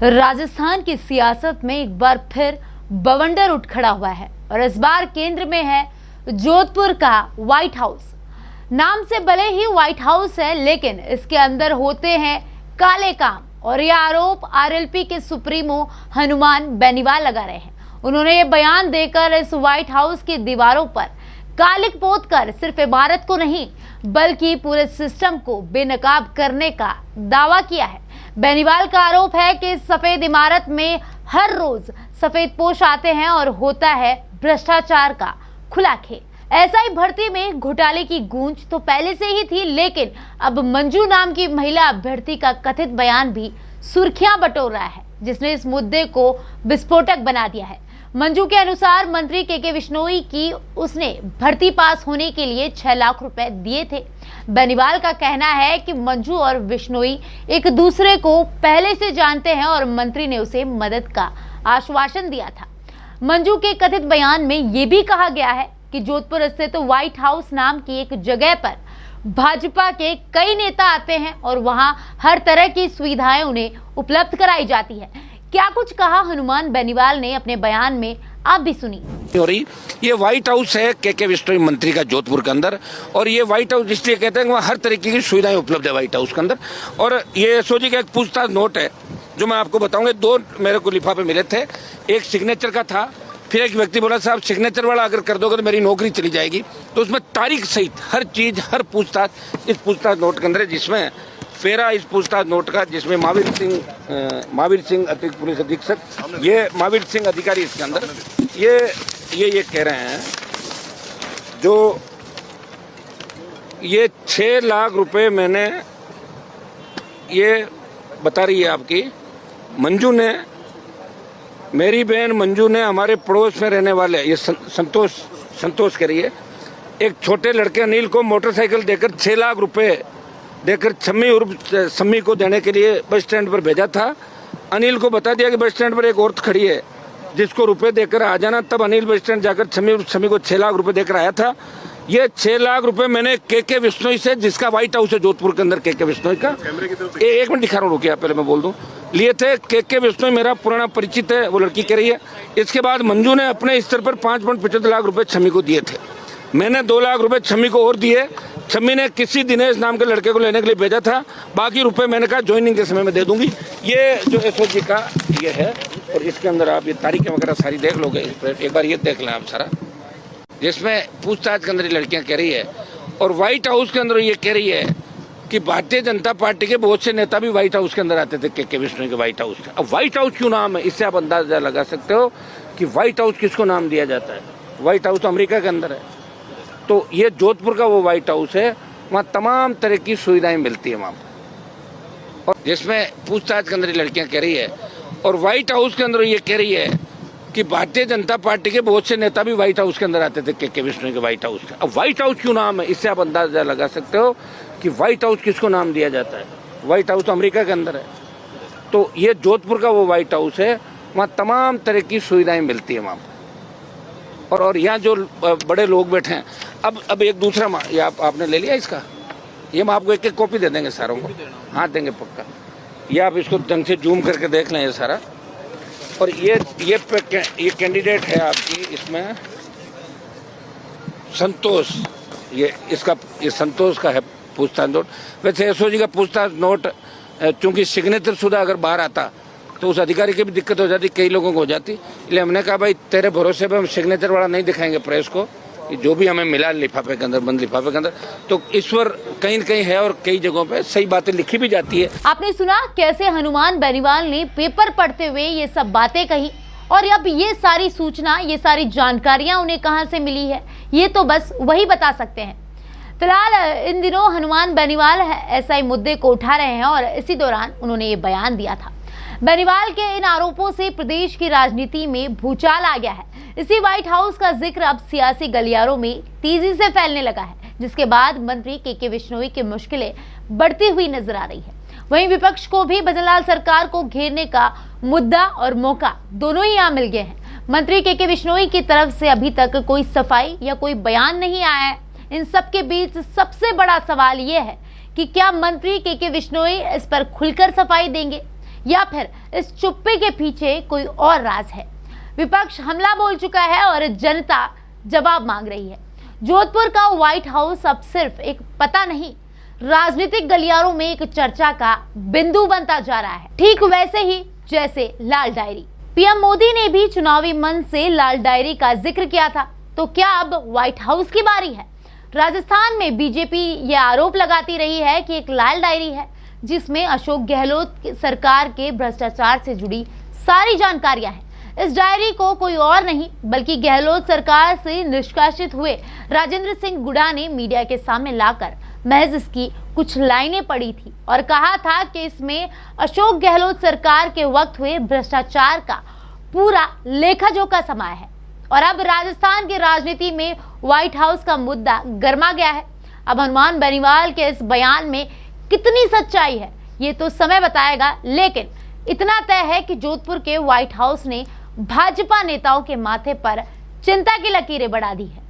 राजस्थान की सियासत में एक बार फिर बवंडर उठ खड़ा हुआ है और इस बार केंद्र में है जोधपुर का व्हाइट हाउस। नाम से भले ही व्हाइट हाउस है, लेकिन इसके अंदर होते हैं काले काम और यह आरोप आरएलपी के सुप्रीमो हनुमान बेनीवाल लगा रहे हैं। उन्होंने ये बयान देकर इस व्हाइट हाउस की दीवारों पर कालिक पोत कर सिर्फ इमारत को नहीं बल्कि पूरे सिस्टम को बेनकाब करने का दावा किया है। बेनीवाल का आरोप है कि सफेद इमारत में हर रोज सफेद पोश आते हैं और होता है भ्रष्टाचार का खुला खेल। ऐसा ही भर्ती में घोटाले की गूंज तो पहले से ही थी, लेकिन अब मंजू नाम की महिला अभ्यर्थी का कथित बयान भी सुर्खियां बटोर रहा है, जिसने इस मुद्दे को विस्फोटक बना दिया है। मंजू के अनुसार मंत्री के बिश्नोई की उसने भर्ती पास होने के लिए 6 लाख रुपए दिए थे। बेनीवाल का कहना है कि मंजू और बिश्नोई एक दूसरे को पहले से जानते हैं और मंत्री ने उसे मदद का आश्वासन दिया था। मंजू के कथित बयान में यह भी कहा गया है कि जोधपुर स्थित तो व्हाइट हाउस नाम की एक जगह पर भाजपा के कई नेता आते हैं और वहां हर तरह की सुविधाएं उन्हें उपलब्ध कराई जाती है। क्या कुछ कहा हनुमान बेनीवाल ने अपने बयान में, आप भी सुनिए। हो रही ये व्हाइट हाउस है के बिश्नोई मंत्री का जोधपुर के अंदर, और ये व्हाइट हाउस इसलिए कहते हैं कि वहाँ हर तरीके की सुविधाएं उपलब्ध है व्हाइट हाउस के अंदर। और ये सोची का एक पूछताछ नोट है जो मैं आपको बताऊंगा। 2 मेरे को लिफाफे मिले थे, एक सिग्नेचर का था, फिर एक व्यक्ति बोला साहब सिग्नेचर वाला अगर कर दोगे तो मेरी नौकरी चली जाएगी। तो उसमें तारीख सहित हर चीज, हर पूछताछ इस पूछताछ नोट के अंदर है, जिसमें फेरा इस पूछताछ नोट का, जिसमें महावीर सिंह अतिरिक्त पुलिस अधीक्षक, ये महावीर सिंह अधिकारी इसके अंदर ये कह रहे हैं जो ये 6 लाख रुपए मैंने, ये बता रही है आपकी मंजू ने, मेरी बहन मंजू ने हमारे पड़ोस में रहने वाले ये संतोष कह रही है, एक छोटे लड़के अनिल को मोटरसाइकिल देकर 6 लाख रुपए देकर सम्मी को देने के लिए बस स्टैंड पर भेजा था। अनिल को बता दिया कि बस स्टैंड पर एक औरत खड़ी है जिसको रुपए देकर आ जाना। तब अनिल बस स्टैंड जाकर सम्मी को 6 लाख रुपए देकर आया था। ये 6 लाख रुपए मैंने के बिश्नोई से, जिसका व्हाइट हाउस है जोधपुर के अंदर के बिश्नोई का, एक मिनट दिखा रहा हूँ, रुकिए पहले मैं बोल दूं, लिए थे। के बिश्नोई मेरा पुराना परिचित है, वो लड़की कह रही है। इसके बाद मंजू ने अपने स्तर पर 5.75 लाख रुपए छम्मी को दिए थे। मैंने 2 लाख रुपए छम्मी को और दिए। छम्मी ने किसी दिनेश नाम के लड़के को लेने के लिए भेजा था। बाकी रुपए मैंने कहा ज्वाइनिंग के समय में दे दूंगी। ये जो एसओजी का ये है, और इसके अंदर आप ये तारीखें वगैरह सारी देख लोगे, एक बार ये देख लें आप सारा, जिसमें पूछताछ के अंदर लड़कियां कह रही है। और व्हाइट हाउस के अंदर ये कह रही है कि भारतीय जनता पार्टी के बहुत से नेता भी व्हाइट हाउस के अंदर आते थे, के बिश्नोई के व्हाइट हाउस। अब व्हाइट हाउस क्यों नाम है, इससे आप अंदाजा लगा सकते हो कि व्हाइट हाउस किसको नाम दिया जाता है। व्हाइट हाउस तो अमेरिका के अंदर है, तो ये जोधपुर का वो व्हाइट हाउस है, वहाँ तमाम तरह की सुविधाएं मिलती है वहाँ, और जिसमें पूछताछ के अंदर लड़कियां कह रही है। और व्हाइट हाउस के अंदर ये कह रही है कि भारतीय जनता पार्टी के बहुत से नेता भी व्हाइट हाउस के अंदर आते थे, के बिश्नोई के व्हाइट हाउस। अब व्हाइट हाउस क्यों नाम है, इससे आप अंदाजा लगा सकते हो कि व्हाइट हाउस किसको नाम दिया जाता है। व्हाइट हाउस तो अमेरिका के अंदर है, तो ये जोधपुर का वो व्हाइट हाउस है, वहाँ तमाम तरह की सुविधाएं मिलती है वहाँ। और यहाँ जो बड़े लोग बैठे हैं, अब एक दूसरा, ये आपने ले लिया इसका, ये हम आपको एक कॉपी दे देंगे सारों को। हाँ देंगे पक्का। ये आप इसको ढंग से जूम करके देख लें ये सारा। और ये कैंडिडेट है आपकी, इसमें संतोष, ये संतोष का है पूछताछ नोट। वैसे एसओजी का पूछताछ नोट चूंकि सिग्नेचर शुदा अगर बाहर आता तो उस अधिकारी की भी दिक्कत हो जाती, कई लोगों को हो जाती। इसलिए हमने कहा भाई तेरे भरोसे पे हम सिग्नेचर वाला नहीं दिखाएंगे प्रेस को, कि जो भी हमें मिला लिफाफे के अंदर, बंद लिफाफे के अंदर, तो ईश्वर कहीं न कहीं है और कई जगहों पे सही बातें लिखी भी जाती है। आपने सुना कैसे हनुमान बेनीवाल ने पेपर पढ़ते हुए ये सब बातें कही, और अब ये सारी सूचना, ये सारी जानकारियां उन्हें कहां से मिली है, ये तो बस वही बता सकते हैं। फिलहाल इन दिनों हनुमान बेनीवाल ऐसा ही मुद्दे को उठा रहे हैं और इसी दौरान उन्होंने ये बयान दिया था। बेनीवाल के इन आरोपों से प्रदेश की राजनीति में भूचाल आ गया है। इसी व्हाइट हाउस का जिक्र अब सियासी गलियारों में तेजी से फैलने लगा है, जिसके बाद मंत्री के बिश्नोई की मुश्किलें बढ़ती हुई नजर आ रही है। वहीं विपक्ष को भी भजनलाल सरकार को घेरने का मुद्दा और मौका दोनों ही यहाँ मिल गए हैं। मंत्री के बिश्नोई की तरफ से अभी तक कोई सफाई या कोई बयान नहीं आया है। इन सब के बीच सबसे बड़ा सवाल ये है कि क्या मंत्री के बिश्नोई इस पर खुलकर सफाई देंगे? या फिर इस चुप्पी के पीछे कोई और राज है? विपक्ष हमला बोल चुका है और जनता जवाब मांग रही है। जोधपुर का व्हाइट हाउस अब सिर्फ एक पता नहीं, राजनीतिक गलियारों में एक चर्चा का बिंदु बनता जा रहा है, ठीक वैसे ही जैसे लाल डायरी। पीएम मोदी ने भी चुनावी मंच से लाल डायरी का जिक्र किया था, तो क्या अब व्हाइट हाउस की बारी है? राजस्थान में बीजेपी यह आरोप लगाती रही है कि एक लाल डायरी है जिसमें अशोक गहलोत सरकार के भ्रष्टाचार से जुड़ी सारी जानकारियां हैं। इस डायरी को कोई और नहीं बल्कि गहलोत सरकार से निष्कासित हुए राजेंद्र सिंह गुड़ा ने मीडिया के सामने लाकर महज इसकी कुछ लाइनें पढ़ी थी और कहा था कि इसमें अशोक गहलोत सरकार के वक्त हुए भ्रष्टाचार का पूरा लेखा जोखा समाया है। और अब राजस्थान की राजनीति में व्हाइट हाउस का मुद्दा गर्मा गया है। अब हनुमान बेनीवाल के इस बयान में कितनी सच्चाई है ये तो समय बताएगा, लेकिन इतना तय है कि जोधपुर के व्हाइट हाउस ने भाजपा नेताओं के माथे पर चिंता की लकीरें बढ़ा दी है।